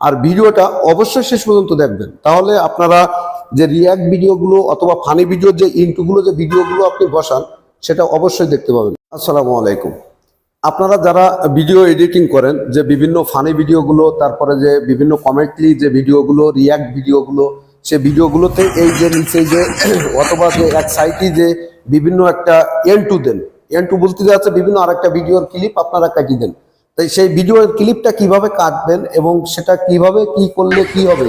আর ভিডিওটা অবশ্যই শেষ পর্যন্ত দেখবেন, তাহলে আপনারা যে রিয়াক্ট ভিডিওগুলো অথবা ফানি ভিডিওর যে ইন্ট্রোগুলো যে ভিডিওগুলো আপনি বসান সেটা অবশ্যই দেখতে পাবেন। আসসালামু আলাইকুম। আপনারা যারা ভিডিও এডিটিং করেন, যে বিভিন্ন ফানি ভিডিওগুলো, তারপরে যে বিভিন্ন কমেন্টলি যে ভিডিওগুলো, রিয়াক্ট ভিডিওগুলো, সে ভিডিওগুলোতে এই যে নিচে যে অথবা যে এক সাইটে যে বিভিন্ন একটা এন্টু দেন, এন্টু বলতে যাচ্ছে বিভিন্ন আরেকটা ভিডিওর ক্লিপ আপনারা কাটিয়ে দেন। তাই সেই ভিডিওর ক্লিপটা কিভাবে কাটবেন এবং সেটা কিভাবে কি করলে কি হবে,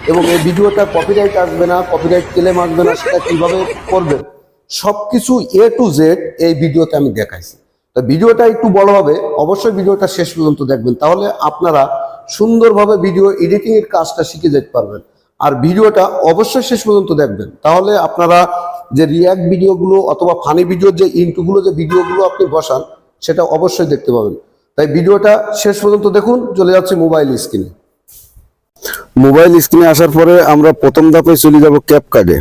এবং এই ভিডিওটা কপিরাইট আসবে না, কপিরাইট ক্লেম আসবে না, সেটা কিভাবে করবেন, সবকিছু A to Z এই ভিডিওতে আমি দেখাইছি। তো ভিডিওটা একটু বড় হবে, অবশ্যই ভিডিওটা শেষ পর্যন্ত দেখবেন, তাহলে আপনারা সুন্দরভাবে ভিডিও এডিটিং এর কাজটা শিখে যেতে পারবেন। আর ভিডিওটা অবশ্যই শেষ পর্যন্ত দেখবেন, তাহলে আপনারা যে রিয়াক্ট ভিডিওগুলো অথবা ফানি ভিডিওর যে ইন্ট্রোগুলো যে ভিডিওগুলো আপনি বসান সেটা অবশ্যই দেখতে পাবেন। তাই ভিডিওটা শেষ পর্যন্ত দেখুন। চলে যাচ্ছে মোবাইল স্ক্রিনে। মোবাইল স্ক্রিনে আসার পরে আমরা প্রথম ধাপে চলে যাব ক্যাপকাটে।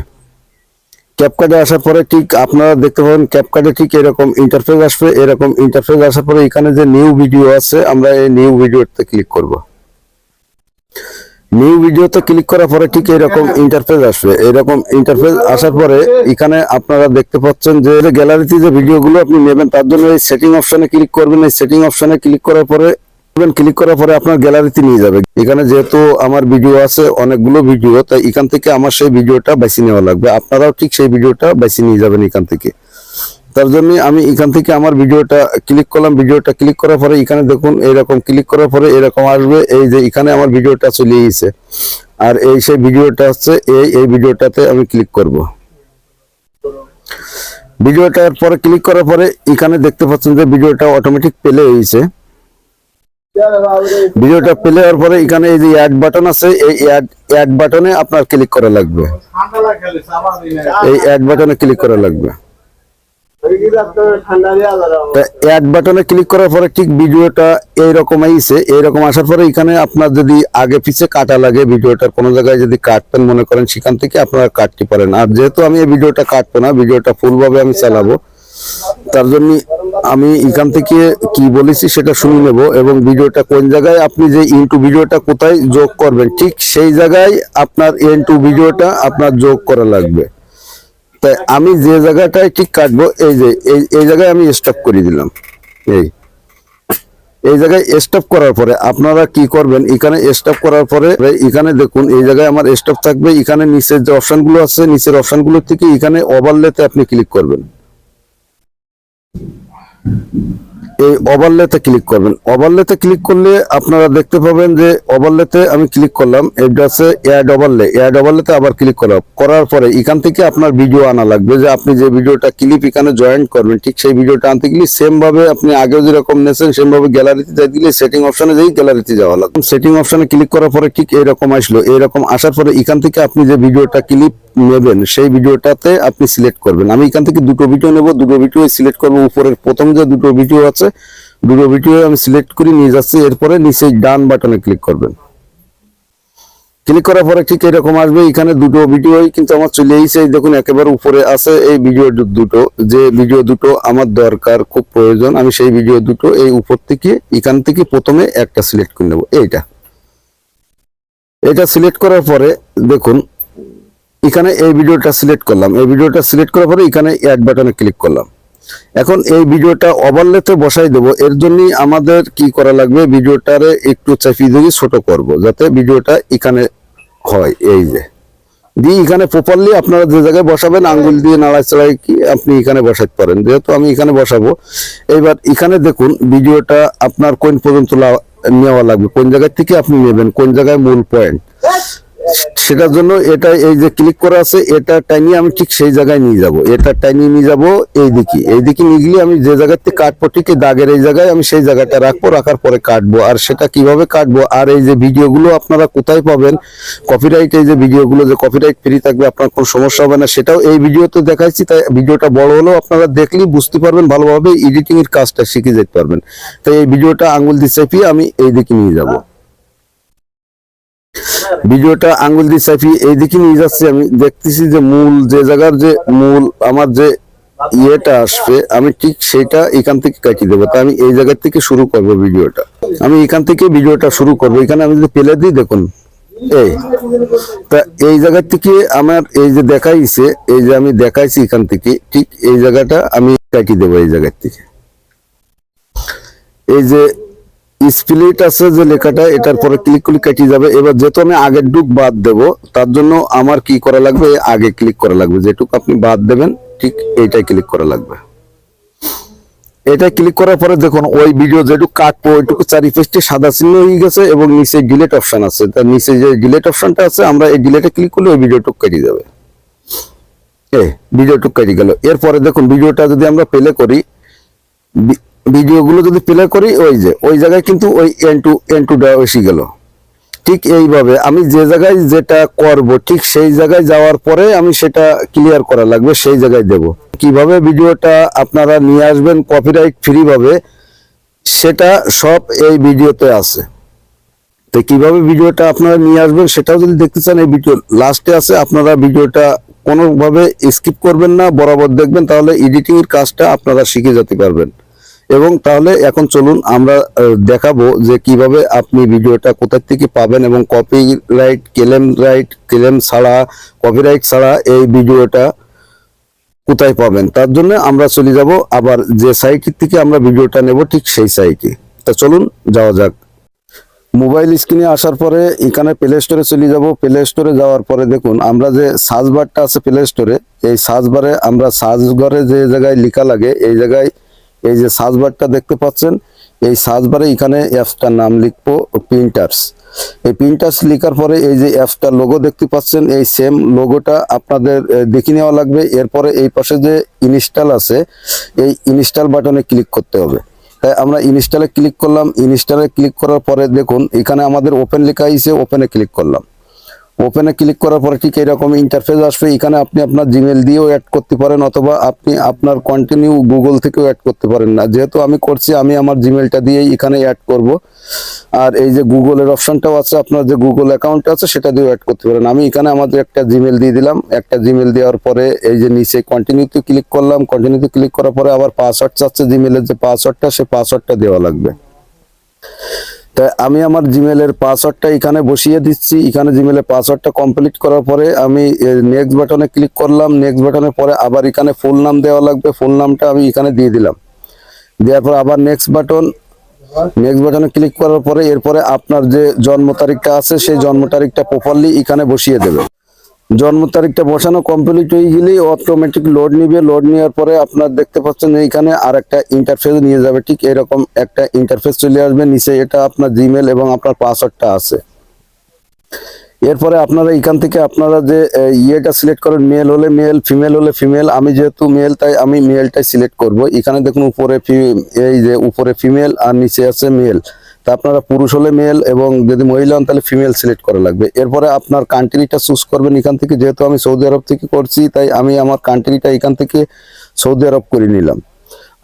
ক্যাপকাটে আসার পরে ঠিক আপনারা দেখতে পাবেন ক্যাপকাটে ঠিক এরকম ইন্টারফেস আসবে। এরকম ইন্টারফেস আসার পরে এখানে যে নিউ ভিডিও আছে, আমরা এই নিউ ভিডিওতে ক্লিক করব। নিউ ভিডিওতে ক্লিক করার পরে ঠিক এরকম ইন্টারফেস আসবে। এরকম ইন্টারফেস আসার পরে এখানে আপনারা দেখতে পাচ্ছেন যে গ্যালারিতে যে ভিডিওগুলো আপনি নেবেন তার জন্য এই সেটিং অপশনে ক্লিক করবেন। এই সেটিং অপশনে ক্লিক করার পরে আপনার গ্যালারিতে নিয়ে যাবে। এখানে যেহেতু আমার ভিডিও আছে অনেকগুলো ভিডিও, তাই এখান থেকে আমার সেই ভিডিওটা বেছে নেওয়া লাগবে। আপনারাও ঠিক সেই ভিডিওটা বেছে নিয়ে যাবেন এখান থেকে। তার জন্য আমি এখান থেকে আমার ভিডিওটা ক্লিক করলাম। ভিডিওটা ক্লিক করার পরে এখানে দেখুন এরকম ক্লিক করার পরে এরকম আসবে, এই যে এখানে আমার ভিডিওটা চলে এসেছে। আর এই সেই ভিডিওটা হচ্ছে এই ভিডিওটাতে আমি ক্লিক করব। ভিডিওটার পরে ক্লিক করার পরে এখানে দেখতে পাচ্ছেন যে ভিডিওটা অটোমেটিক প্লে হয়েছে। ভিডিওটা প্লে হওয়ার পরে এখানে এই যে অ্যাড বাটন আছে, এই অ্যাড বাটনে আপনার ক্লিক করা লাগবে। এই অ্যাড বাটনে ক্লিক করা লাগবে। অ্যাড বাটনে ক্লিক করার পরে ঠিক ভিডিওটা এইরকম আইছে। এইরকম আসার পরে এখানে আপনার যদি আগে পিছে কাটা লাগে, ভিডিওটার কোনো জায়গায় যদি কাটবেন মনে করেন, সেখান থেকে আপনারা কাটতে পারেন। আর যেহেতু আমি এই ভিডিওটা কাটবো না, ভিডিওটা ফুলভাবে আমি চালাবো, তার জন্য আমি এখান থেকে কি বলেছি সেটা শুনে নেব। এবং ভিডিওটা কোন জায়গায় আপনি যে ইনটু ভিডিওটা কোথায় যোগ করবেন, ঠিক সেই জায়গায় আপনার ইনটু ভিডিওটা আপনার যোগ করা লাগবে। তাই আমি যে জায়গাটায় ঠিক কাটবো, এই যে এই জায়গায় আমি স্টপ করে দিলাম। এই জায়গায় স্টপ করার পরে আপনারা কি করবেন, এখানে স্টপ করার পরে এখানে দেখুন এই জায়গায় আমার স্টপ থাকবে। এখানে নিচের যে অপশনগুলো আছে, নিচের অপশনগুলো থেকে এখানে ওভারলেতে আপনি ক্লিক করবেন। এই ওভারলেতে ক্লিক করবেন। ওভারলেতে ক্লিক করলে আপনারা দেখতে পাবেন যে ওভারলেতে আমি ক্লিক করলাম, এটা আছে অ্যাড ওভারলে। অ্যাড ওভারলেতে আবার ক্লিক করার পরে এখান থেকে আপনার ভিডিও আনা লাগবে। যে আপনি যে ভিডিওটা ক্লিপ এখানে জয়েন্ট করবেন, ঠিক সেই ভিডিওটা আনতে গেলে সেম ভাবে আপনি আগে যেরকম নিয়েছেন সেম ভাবে গ্যালারিতে যাই দিলে সেটিং অপশনে যাই গ্যালারিতে যাওয়া লাগবে। সেটিং অপশনে ক্লিক করার পরে ঠিক এইরকম আসলো। এইরকম আসার পরে এখান থেকে আপনি যে ভিডিওটা ক্লিপ নেবেন সেই ভিডিওটাতে আপনি সিলেক্ট করবেন। আমি এখান থেকে দুটো ভিডিও নেব, দুটো ভিডিও সিলেক্ট করব। উপরের প্রথম যে দুটো ভিডিও আছে, দুটো ভিডিও আমি সিলেক্ট করে নিয়ে যাচ্ছি। এরপরে নিচে ডান বাটনে ক্লিক করবেন। ক্লিক করার পরে ঠিক এরকম আসবে। এখানে দুটো ভিডিওই কিন্তু আমার চলে এসেছে, দেখুন একেবারে উপরে আছে এই ভিডিও দুটো। যে ভিডিও দুটো আমার দরকার, খুব প্রয়োজন, আমি সেই ভিডিও দুটো এই উপর থেকে এখান থেকে প্রথমে একটা সিলেক্ট করে নেব। এটা সিলেক্ট করার পরে দেখুন এখানে এই ভিডিওটা সিলেক্ট করলাম। এই ভিডিওটা সিলেক্ট করার পরে এখানে অ্যাড বাটনে ক্লিক করলাম। এখন এই ভিডিওটা ওভারলেতে বসাই দেব। এর জন্য আমাদের কি করা লাগবে, ভিডিওটারে একটু চাপিয়ে দিয়ে ছোট করব যাতে ভিডিওটা এখানে হয়। এই যে দিয়ে এখানে প্রপারলি আপনারা যে জায়গায় বসাবেন আঙ্গুল দিয়ে নাড়াচাড়াই কি আপনি এখানে বসাতে পারেন। যেহেতু আমি এখানে বসাবো, এইবার এখানে দেখুন ভিডিওটা আপনার কোন পর্যন্ত নেওয়া লাগবে, কোন জায়গা থেকে আপনি নেবেন, কোন জায়গায় মূল পয়েন্ট, সেটার জন্য এটা এই যে ক্লিক করা আছে এটা টাইনিয়ে আমি ঠিক সেই জায়গায় নিয়ে যাব। এটা টাইনিয়ে নিয়ে যাব এইদিকে নিয়ে গেলে আমি যে জায়গাতে কাটবো ঠিক দাগের এই জায়গায় আমি সেই জায়গাটা রাখবো, রাখার পরে কাটবো। আর সেটা কিভাবে কাটবো, আর এই যে ভিডিওগুলো আপনারা কোথায় পাবেন, কপিরাইট, এই যে ভিডিওগুলো যে কপিরাইট ফ্রি থাকবে, আপনার কোনো সমস্যা হবে না, সেটাও এই ভিডিওতে দেখাইছি। তাই ভিডিওটা বড় হলেও আপনারা দেখলেই বুঝতে পারবেন, ভালোভাবে এডিটিং এর কাজটা শিখে যেতে পারবেন। তাই এই ভিডিওটা আঙ্গুল দিয়ে চেপিয়ে আমি এইদিকে নিয়ে যাব। ভিডিওটা আঙ্গুল দিয়ে চাপিয়ে এইদিকে নিয়ে যাচ্ছি। আমি দেখতেছি যে মূল যে জায়গার যে মূল আমার যে ইয়েটা আসবে আমি ঠিক সেটা এখান থেকে কাটিয়ে দেবো। তা আমি এই জায়গা থেকে শুরু করব ভিডিওটা। আমি এখান থেকে ভিডিওটা শুরু করব। এখানে আমি যদি ফেলে দিই দেখুন এই, তা এই জায়গা থেকে আমার এই যে দেখাইছে, এই যে আমি দেখাইছি এখান থেকে ঠিক এই জায়গাটা আমি কাটিয়ে দেবো। এই জায়গা থেকে এই যে স্প্লিট আছে যে লেখাটা, এটার পরে ক্লিক করলে কেটে যাবে। এবার যেহেতু আমি আগের ডুক বাদ দেব, তার জন্য আমার কি করা লাগবে, আগে ক্লিক করা লাগবে। যেটুকু আপনি বাদ দেবেন ঠিক এইটাই ক্লিক করা লাগবে। এটা ক্লিক করার পরে দেখুন ওই ভিডিও যেটুকু কাটবো ওইটুকু চারিপাশে সাদা চিহ্ন হয়ে গেছে এবং নিচে ডিলিট অপশন আছে। তার নিচে যে ডিলিট অপশনটা আছে, আমরা এই ডিলিটে ক্লিক করলে ওই ভিডিওটুকু কেটে যাবে। এই ভিডিওটুকু কেটে গেল। এরপরে দেখুন ভিডিওটা যদি আমরা প্লে করি, ভিডিওগুলো যদি প্লে করি, ওই যে ওই জায়গায় কিন্তু ওই এন্টুটা এসে গেল। ঠিক এইভাবে আমি যে জায়গায় যেটা করব ঠিক সেই জায়গায় যাওয়ার পরে আমি সেটা ক্লিয়ার করা লাগবে, সেই জায়গায় দেব। কিভাবে ভিডিওটা আপনারা নিয়ে আসবেন কপিরাইট ফ্রি ভাবে, সেটা সব এই ভিডিওতে আছে। তো কিভাবে ভিডিওটা আপনারা নিয়ে আসবেন সেটাও যদি দেখতে চান, এই ভিডিও লাস্টে আছে। আপনারা ভিডিওটা কোনোভাবে স্কিপ করবেন না, বরাবর দেখবেন, তাহলে এডিটিং এর কাজটা আপনারা শিখে যেতে পারবেন। এবং তাহলে এখন চলুন আমরা দেখাবো যে কিভাবে আপনি ভিডিওটা কোথা থেকে পাবেন এবং ক্লেম ছাড়া, কপিরাইট ছাড়া এই ভিডিওটা কোথায় পাবেন। তার জন্য আমরা চলে যাব আবার যে সাইট থেকে আমরা ভিডিওটা নেব ঠিক সেই সাইটে। তা চলুন যাওয়া যাক। মোবাইল স্ক্রিনে আসার পরে এখানে প্লে স্টোরে চলে যাব। প্লে স্টোরে যাওয়ার পরে দেখুন আমরা যে সার্চ বারটা আছে প্লে স্টোরে, এই সার্চ বারে আমরা সার্চ বারে যে জায়গায় লেখা লাগে, এই জায়গায় এই যে সার্চ বারটা দেখতে পাচ্ছেন, এই সার্চ বারে এখানে অ্যাপসটার নাম লিখবো প্রিন্টার্স। এই প্রিন্টার্স লেখার পরে এই যে অ্যাপসটার লোগো দেখতে পাচ্ছেন, এই সেম লোগোটা আপনাদের দেখে নেওয়া লাগবে। এরপরে এই পাশে যে ইনস্টল আছে, এই ইনস্টল বাটনে ক্লিক করতে হবে। তাই আমরা ইনস্টলে ক্লিক করলাম। ইনস্টলে ক্লিক করার পরে দেখুন এখানে আমাদের ওপেন লেখা আছে, ওপেনে ক্লিক করলাম। ওপেনে ক্লিক করার পরে ঠিক এরকম ইন্টারফেস আসবে। এখানে আপনি আপনার জিমেল দিয়েও অ্যাড করতে পারেন, অথবা আপনি আপনার কন্টিনিউ গুগল থেকেও অ্যাড করতে পারেন। না, যেহেতু আমি করছি, আমি আমার জিমেলটা দিয়েই এখানে অ্যাড করব। আর এই যে গুগলের অপশনটাও আছে, আপনার যে গুগল অ্যাকাউন্ট আছে সেটা দিয়েও অ্যাড করতে পারেন। আমি এখানে আমাদের একটা জিমেল দিয়ে দিলাম। একটা জিমেল দেওয়ার পরে এই যে নিচে কন্টিনিউতে ক্লিক করলাম। কন্টিনিউতে ক্লিক করার পরে আবার পাসওয়ার্ড চাচ্ছে, জিমেলের যে পাসওয়ার্ডটা, সে পাসওয়ার্ডটা দেওয়া লাগবে। তাই আমি আমার জিমেলের পাসওয়ার্ডটা এখানে বসিয়ে দিচ্ছি। এখানে জিমেলের পাসওয়ার্ডটা কমপ্লিট করার পরে আমি নেক্সট বাটনে ক্লিক করলাম। নেক্সট বাটনের পরে আবার এখানে ফুল নাম দেওয়া লাগবে। ফুল নামটা আমি এখানে দিয়ে দিলাম। দেওয়ার পর আবার নেক্সট বাটনে ক্লিক করার পরে এরপরে আপনার যে জন্ম তারিখটা আছে সেই জন্ম তারিখটা প্রপারলি এখানে বসিয়ে দেবে। জন্ম তারিখটা বসানো কমপ্লিট হয়ে গেলেই অটোমেটিক লোড নিবে। লোড নেওয়ার পরে আপনার দেখতে পাচ্ছেন এইখানে আর একটা ইন্টারফেস নিয়ে যাবে। ঠিক এরকম একটা ইন্টারফেস চলে আসবে। নিচে এটা আপনার জিমেল এবং আপনার পাসওয়ার্ডটা আছে। এরপরে আপনারা এখান থেকে আপনারা যে ইয়েটা সিলেক্ট করেন, মেল হলে মেল, ফিমেল হলে ফিমেল। আমি যেহেতু মেল তাই আমি মেলটাই সিলেক্ট করব। এখানে দেখুন উপরে এই যে উপরে ফিমেল আর নিচে আছে মেল। তা আপনারা পুরুষ হলে মেল এবং যদি মহিলা হন তাহলে ফিমেল সিলেক্ট করা লাগবে। এরপরে আপনার কান্ট্রিটা চুজ করবেন এখান থেকে। যেহেতু আমি সৌদি আরব থেকে করছি তাই আমি আমার কান্ট্রিটা এখান থেকে সৌদি আরব করে নিলাম।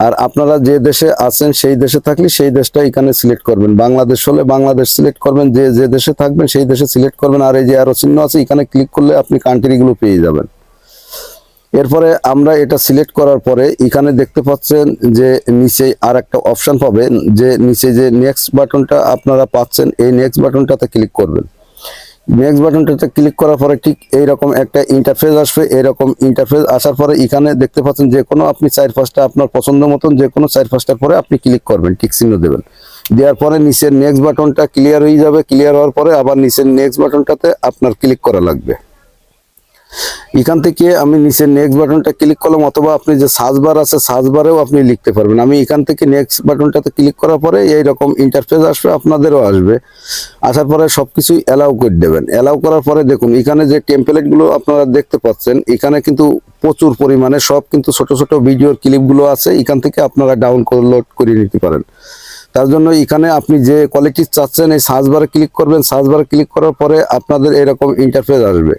আর আপনারা যে দেশে আছেন সেই দেশে থাকলে সেই দেশটা এখানে সিলেক্ট করবেন। বাংলাদেশ হলে বাংলাদেশ সিলেক্ট করবেন, যে যে দেশে থাকবেন সেই দেশে সিলেক্ট করবেন। আর এই যে আরো চিহ্ন আছে এখানে ক্লিক করলে আপনি কান্ট্রিগুলো পেয়ে যাবেন। এরপরে আমরা এটা সিলেক্ট করার পরে এখানে দেখতে পাচ্ছেন যে নিচে আর একটা অপশন পাবেন, যে নিচে যে নেক্সট বাটনটা আপনারা পাচ্ছেন, এই নেক্সট বাটনটাতে ক্লিক করবেন। নেক্সট বাটনটাতে ক্লিক করার পরে ঠিক এইরকম একটা ইন্টারফেস আসবে। এইরকম ইন্টারফেস আসার পরে এখানে দেখতে পাচ্ছেন যে কোনো আপনি 4-5টা আপনার পছন্দ মতন যে কোনো 4-5টার পরে আপনি ক্লিক করবেন, টিক চিহ্ন দেবেন। দেওয়ার পরে নিচের নেক্সট বাটনটা ক্লিয়ার হয়ে যাবে। ক্লিয়ার হওয়ার পরে আবার নিচের নেক্সট বাটনটাতে আপনার ক্লিক করা লাগবে। এখান থেকে আমি নিচের নেক্সট বাটনটা ক্লিক করলাম, অথবা আপনি যে সার্চ বার আছে সার্চ বারেও আপনি লিখতে পারবেন। আমি এখান থেকে নেক্সট বাটনটাতে ক্লিক করার পরে এইরকম ইন্টারফেস আসবে, আপনাদেরও আসবে। আসার পরে সবকিছু অ্যালাউ করে দেবেন। অ্যালাউ করার পরে দেখুন এখানে যে টেমপ্লেটগুলো আপনারা দেখতে পাচ্ছেন, এখানে কিন্তু প্রচুর পরিমাণে সব কিন্তু ছোট ছোট ভিডিওর ক্লিপগুলো আছে। এখান থেকে আপনারা ডাউনলোড করে নিতে পারেন। তার জন্য এখানে আপনি যে কোয়ালিটি চাচ্ছেন এই সার্চ বারে ক্লিক করবেন। সার্চ বারে ক্লিক করার পরে আপনাদের এরকম ইন্টারফেস আসবে।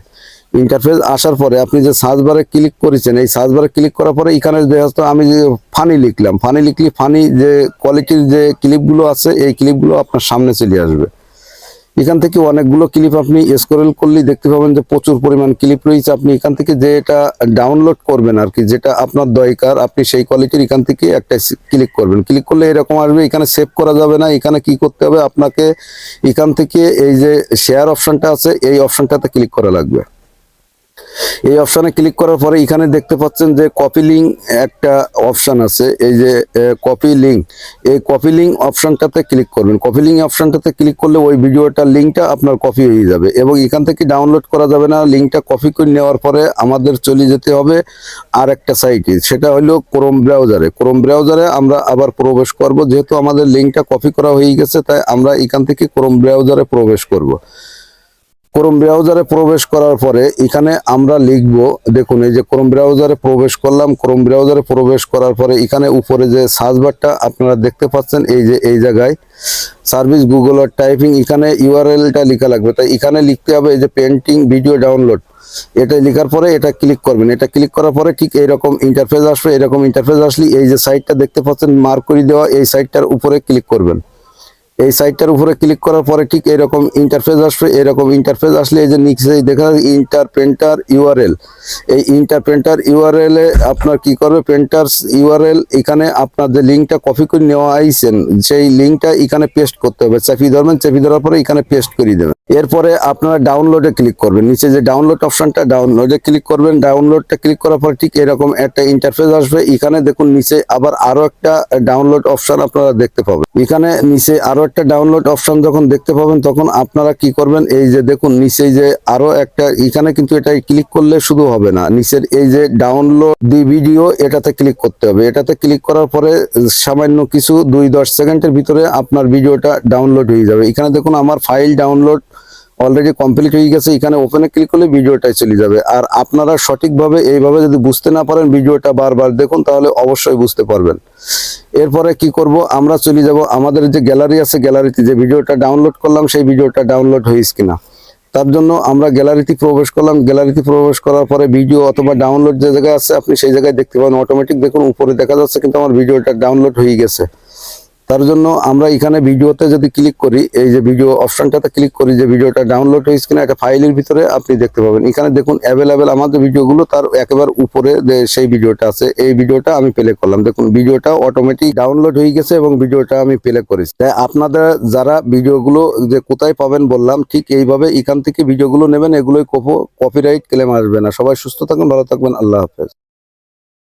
ইন্টারফেস আসার পরে আপনি যে সার্চ বারে ক্লিক করেছেন, এই সার্চ বারে ক্লিক করার পরে এখানে যেহেতু আমি যে ফানি লিখলাম, ফানি লিখলে ফানি যে কোয়ালিটির যে ক্লিপগুলো আছে এই ক্লিপগুলো আপনার সামনে চলে আসবে। এখান থেকে অনেকগুলো ক্লিপ আপনি স্ক্রল করলেই দেখতে পাবেন যে প্রচুর পরিমাণ ক্লিপ রয়েছে। আপনি এখান থেকে যেটা ডাউনলোড করবেন আর কি, যেটা আপনার দরকার, আপনি সেই কোয়ালিটির এখান থেকে একটা ক্লিক করবেন। ক্লিক করলে এরকম আসবে, এখানে সেভ করা যাবে না। এখানে কি করতে হবে, আপনাকে এখান থেকে এই যে শেয়ার অপশনটা আছে এই অপশনটাতে ক্লিক করা লাগবে। এই অপশনে ক্লিক করার পরে এখানে দেখতে পাচ্ছেন যে কপি লিঙ্ক একটা অপশন আছে, এই যে কপি লিঙ্ক, এই কপি লিঙ্ক অপশনটাতে ক্লিক করবেন। কপি লিঙ্ক অপশনটাতে ক্লিক করলে ওই ভিডিওটার লিঙ্কটা আপনার কপি হয়ে যাবে এবং এখান থেকে ডাউনলোড করা যাবে না। লিঙ্কটা কপি করে নেওয়ার পরে আমাদের চলে যেতে হবে আর একটা সাইটে, সেটা হলো ক্রোম ব্রাউজারে। ক্রোম ব্রাউজারে আমরা আবার প্রবেশ করব, যেহেতু আমাদের লিঙ্কটা কপি করা হয়ে গেছে তাই আমরা এখান থেকে ক্রোম ব্রাউজারে প্রবেশ করব। ক্রোম ব্রাউজারে প্রবেশ করার পরে এখানে আমরা লিখব, দেখুন এই যে ক্রোম ব্রাউজারে প্রবেশ করলাম। ক্রোম ব্রাউজারে প্রবেশ করার পরে এখানে উপরে যে সার্চ বারটা আপনারা দেখতে পাচ্ছেন, এই যে এই জায়গায় সার্ভিস গুগল আর টাইপিং, এখানে ইউআরএলটা লেখা লাগবে। তাই এখানে লিখতে হবে এই যে পেন্টিং ভিডিও ডাউনলোড, এটা লেখার পরে এটা ক্লিক করবেন। এটা ক্লিক করার পরে ঠিক এইরকম ইন্টারফেস আসবে। এরকম ইন্টারফেস আসলে এই যে সাইটটা দেখতে পাচ্ছেন মার্ক করে দেওয়া, এই সাইটটার উপরে ক্লিক করবেন। এই সাইটটার উপরে ক্লিক করার পরে ঠিক এরকম ইন্টারফেস আসবে। এরকম ইন্টারফেস আসলে এই যে নিচে দেখা যায় ইন্টারপ্রেন্টার ইউআরএল, এই ইন্টারপ্রেন্টার ইউআরএল এ আপনার কি করবে, প্রিন্টারস ইউআরএল, এখানে আপনার যে লিঙ্কটা কপি করে নেওয়া আইছেন সেই লিঙ্কটা এখানে পেস্ট করতে হবে। চেপে ধরবেন, চেপে ধরার পরে এখানে পেস্ট করে দেবেন। এরপরে আপনারা ডাউনলোডে ক্লিক করবেন। নিচে যে ডাউনলোড অপশনটা, ডাউনলোডে ক্লিক করবেন। ডাউনলোডটা ক্লিক করার পর ঠিক এরকম একটা ইন্টারফেস আসবে। এখানে দেখুন নিচে আবার আরো একটা ডাউনলোড অপশন আপনারা দেখতে পাবেন। এখানে নিচে আরো একটা ডাউনলোড অপশন যখন দেখতে পাবেন তখন আপনারা কি করবেন, এই যে দেখুন নিচে যে আরো একটা, এখানে কিন্তু এটা ক্লিক করলে শুধু হবে না, নিচের এই যে ডাউনলোড দি ভিডিও এটাতে ক্লিক করতে হবে। এটাতে ক্লিক করার পরে সামান্য কিছু 2-10 সেকেন্ডের ভিতরে আপনার ভিডিওটা ডাউনলোড হয়ে যাবে। এখানে দেখুন আমার ফাইল ডাউনলোড অলরেডি কমপ্লিট হয়ে গেছে। এখানে ওপেনে ক্লিক করলে ভিডিওটাই চলে যাবে। আর আপনারা সঠিকভাবে এইভাবে যদি বুঝতে না পারেন, ভিডিওটা বারবার দেখুন, তাহলে অবশ্যই বুঝতে পারবেন। এরপরে কি করব, আমরা চলে যাব আমাদের যে গ্যালারি আছে, গ্যালারিতে যে ভিডিওটা ডাউনলোড করলাম সেই ভিডিওটা ডাউনলোড হয়েছে কিনা। তার জন্য আমরা গ্যালারিতে প্রবেশ করলাম। গ্যালারিতে প্রবেশ করার পরে ভিডিও অথবা ডাউনলোড যে জায়গায় আছে আপনি সেই জায়গায় দেখতে পাবেন অটোমেটিক, দেখুন উপরে দেখা যাচ্ছে কিন্তু আমার ভিডিওটা ডাউনলোড হয়ে গেছে। তার জন্য আমরা এখানে ভিডিওতে যদি ক্লিক করি, এই যে ভিডিও অপশনটাতে ক্লিক করি, যে ভিডিওটা ডাউনলোড হয়েছে কিনা একটা ফাইলের ভিতরে আপনি দেখতে পাবেন। এখানে দেখুন অ্যাভেলেবেল আমাদের ভিডিওগুলো, তার একেবারে উপরে যে সেই ভিডিওটা আছে, এই ভিডিওটা আমি প্লে করলাম। দেখুন ভিডিওটা অটোমেটিক ডাউনলোড হয়ে গেছে এবং ভিডিওটা আমি প্লে করেছি। তাই আপনারা যারা ভিডিওগুলো যে কোথায় পাবেন বললাম, ঠিক এইভাবে এখান থেকে ভিডিওগুলো নেবেন, এগুলোই কপিরাইট ক্লেম আসবে না। সবাই সুস্থ থাকবেন, ভালো থাকবেন, আল্লাহ হাফেজ।